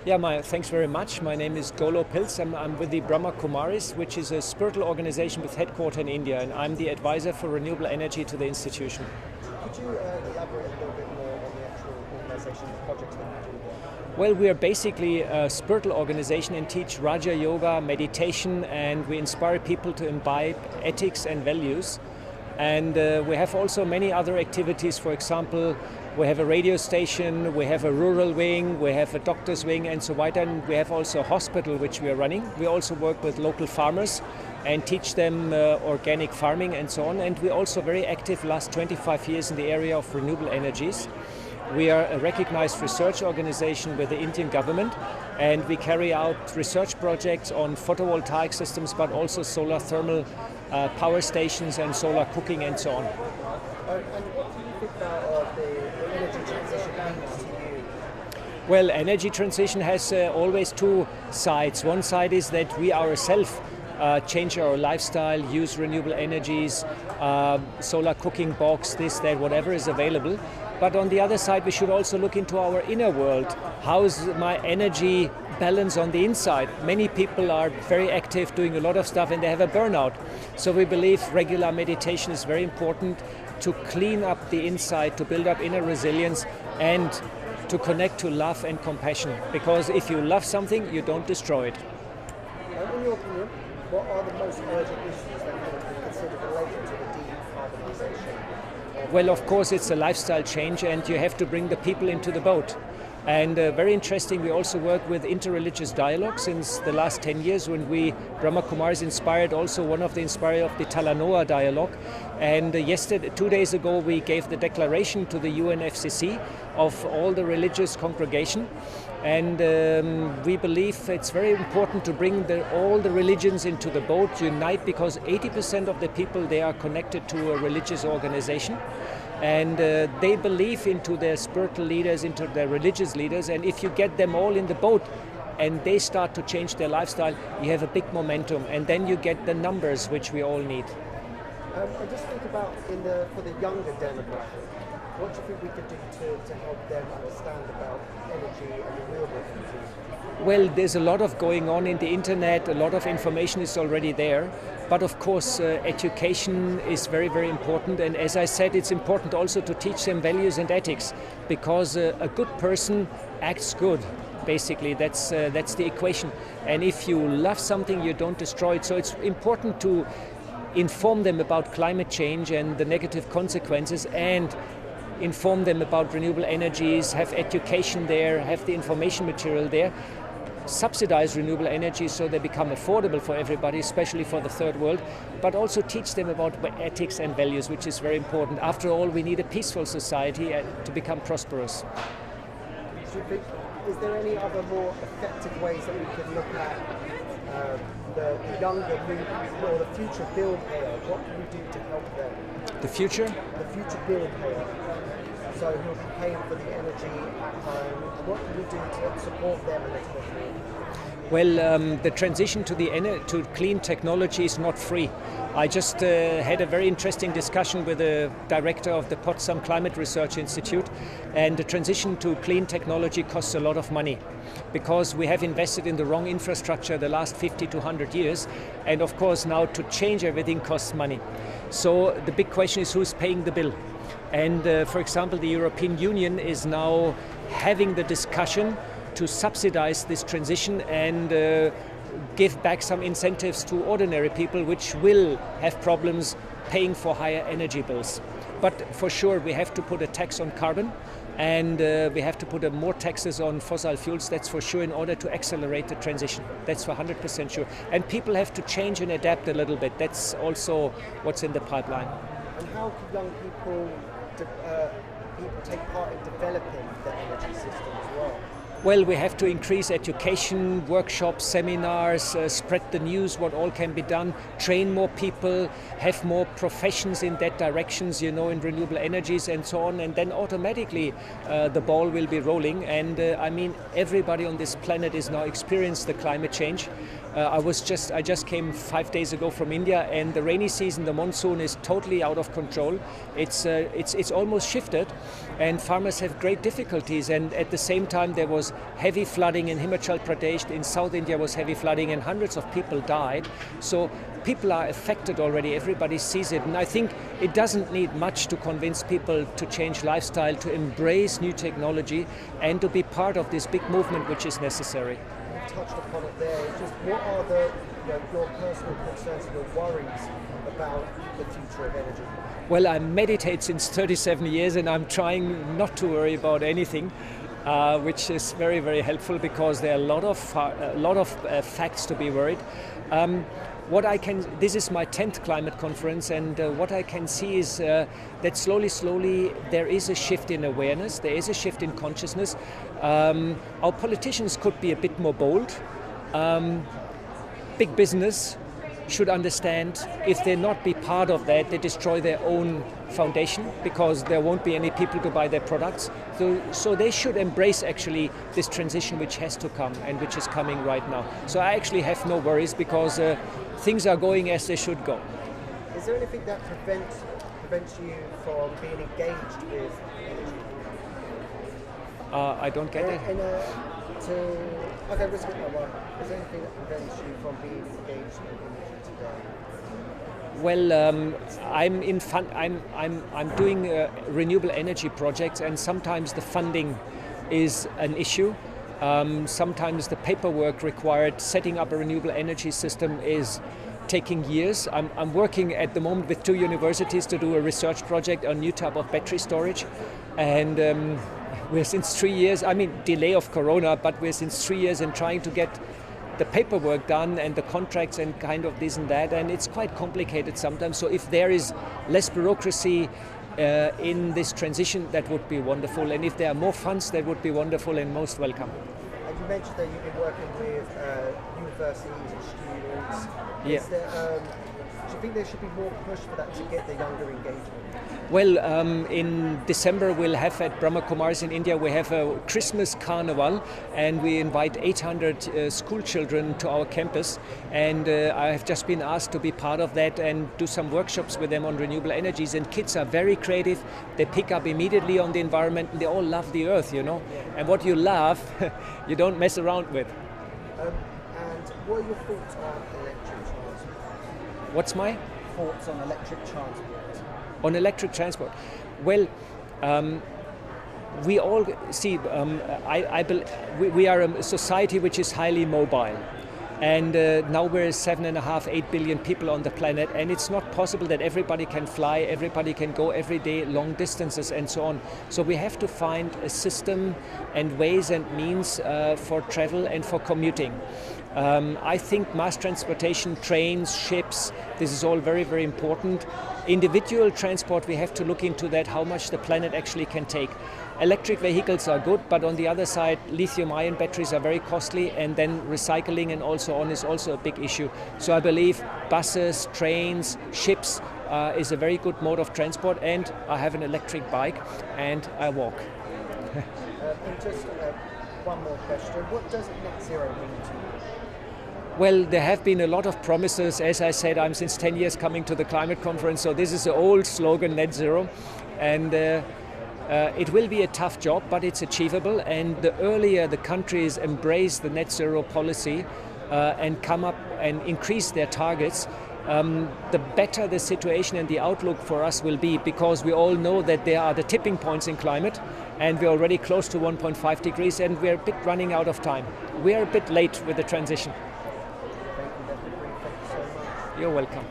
Yeah, thanks very much. My name is Golo Pilz. I'm with the Brahma Kumaris, which is a spiritual organization with headquarters in India, and I'm the advisor for renewable energy to the institution. Could you elaborate a little bit more on the actual organization projects that you do there? Well, we are basically a spiritual organization and teach Raja Yoga, meditation, and we inspire people to imbibe ethics and values. And we have also many other activities. For example, we have a radio station, we have a rural wing, we have a doctor's wing and so on. And we have also a hospital which we are running. We also work with local farmers and teach them organic farming and so on. And we're also very active last 25 years in the area of renewable energies. We are a recognized research organization with the Indian government, and we carry out research projects on photovoltaic systems, but also solar thermal power stations and solar cooking and so on. And what do you think about the energy transition means to you? Well, energy transition has always two sides. One side is that we ourselves change our lifestyle, use renewable energies, solar cooking box, this, that, whatever is available. But on the other side, we should also look into our inner world. How's my energy balance on the inside? Many people are very active, doing a lot of stuff, and they have a burnout. So we believe regular meditation is very important to clean up the inside, to build up inner resilience, and to connect to love and compassion. Because if you love something, you don't destroy it. In your opinion, what are the most urgent issues that you consider related to the decarbonisation? Well, of course, it's a lifestyle change, and you have to bring the people into the boat. And very interesting, we also work with interreligious dialogue since the last 10 years when we, Brahma Kumaris, inspired also one of the inspired of the Talanoa dialogue. And 2 days ago, we gave the declaration to the UNFCCC of all the religious congregation. And we believe it's very important to bring all the religions into the boat, unite, because 80% of the people, they are connected to a religious organization. And they believe into their spiritual leaders, into their religious leaders. And if you get them all in the boat and they start to change their lifestyle, you have a big momentum. And then you get the numbers which we all need. And just think about for the younger demographic, what do you think we could do to help them understand about energy and renewable energy? Well, there's a lot of going on in the internet, a lot of information is already there. But of course, education is very, very important. And as I said, it's important also to teach them values and ethics, because a good person acts good. Basically, that's the equation. And if you love something, you don't destroy it. So it's important to inform them about climate change and the negative consequences, and inform them about renewable energies, have education there, have the information material there, subsidize renewable energy so they become affordable for everybody, especially for the third world, but also teach them about ethics and values, which is very important. After all, we need a peaceful society to become prosperous. Is there any other more effective ways that we can look at the younger or the future bill payer? What can we do to help them? The future? The future bill payer. So who will be paying for the energy at home? What can we do to support them a little bit more? Well, the transition to clean technology is not free. I just had a very interesting discussion with the director of the Potsdam Climate Research Institute, and the transition to clean technology costs a lot of money because we have invested in the wrong infrastructure the last 50 to 100 years, and of course now to change everything costs money. So the big question is who's paying the bill? And for example, the European Union is now having the discussion to subsidize this transition and give back some incentives to ordinary people which will have problems paying for higher energy bills. But for sure we have to put a tax on carbon, and we have to put more taxes on fossil fuels, that's for sure, in order to accelerate the transition. That's for 100% sure. And people have to change and adapt a little bit. That's also what's in the pipeline. And how can young people take part in developing the energy system as well? Well, we have to increase education, workshops, seminars, spread the news, what all can be done, train more people, have more professions in that directions, in renewable energies and so on, and then automatically the ball will be rolling. And I mean, everybody on this planet is now experiencing the climate change. I just came 5 days ago from India, and the rainy season, the monsoon, is totally out of control. It's almost shifted, and farmers have great difficulties. And at the same time, there was heavy flooding in Himachal Pradesh, in South India was heavy flooding, and hundreds of people died. So people are affected already, everybody sees it, and I think it doesn't need much to convince people to change lifestyle, to embrace new technology, and to be part of this big movement which is necessary. You touched upon it there. It's just what are your personal concerns and your worries about the future of energy? Well, I meditate since 37 years and I'm trying not to worry about anything, which is very, very helpful because there are a lot of facts to be worried. This is my 10th climate conference, and what I can see is that slowly there is a shift in awareness, there is a shift in consciousness. Our politicians could be a bit more bold. Big business should understand if they not be part of that, they destroy their own foundation because there won't be any people to buy their products. So they should embrace actually this transition which has to come and which is coming right now. So I actually have no worries because things are going as they should go. Is there anything that prevents you from being engaged with energy? I don't get it. Okay, let's get that one. Is there anything that prevents you from being engaged with energy today? Well, I'm doing renewable energy projects, and sometimes the funding is an issue. Sometimes the paperwork required setting up a renewable energy system is taking years. I'm working at the moment with 2 universities to do a research project on new type of battery storage, and we're since 3 years, delay of Corona, but we're since 3 years in trying to get the paperwork done and the contracts and kind of this and that, and it's quite complicated sometimes. So if there is less bureaucracy in this transition, that would be wonderful, and if there are more funds, that would be wonderful and most welcome. And you mentioned that you've been working with universities and students. Yeah. Do you think there should be more push for that to get the younger engagement? Well, in December we'll have at Brahma Kumaris in India, we have a Christmas carnival, and we invite 800 school children to our campus, and I have just been asked to be part of that and do some workshops with them on renewable energies, and kids are very creative, they pick up immediately on the environment, and they all love the earth, and what you love you don't mess around with. And what are your thoughts on electric transport? What's my thoughts on electric transport? On electric transport? Well, we all see, we are a society which is highly mobile. And now we're 7.5, 8 billion people on the planet, and it's not possible that everybody can fly, everybody can go every day long distances and so on. So we have to find a system and ways and means for travel and for commuting. I think mass transportation, trains, ships, this is all very, very important. Individual transport, we have to look into that, how much the planet actually can take. Electric vehicles are good, but on the other side, lithium-ion batteries are very costly, and then recycling and also on is also a big issue. So I believe buses, trains, ships is a very good mode of transport, and I have an electric bike and I walk. And just one more question, what does net zero mean to you? Well, there have been a lot of promises. As I said, I'm since 10 years coming to the climate conference, so this is an old slogan, net zero. And it will be a tough job, but it's achievable. And the earlier the countries embrace the net zero policy and come up and increase their targets, the better the situation and the outlook for us will be, because we all know that there are the tipping points in climate, and we're already close to 1.5 degrees, and we're a bit running out of time. We are a bit late with the transition. Thank you so much. You're welcome.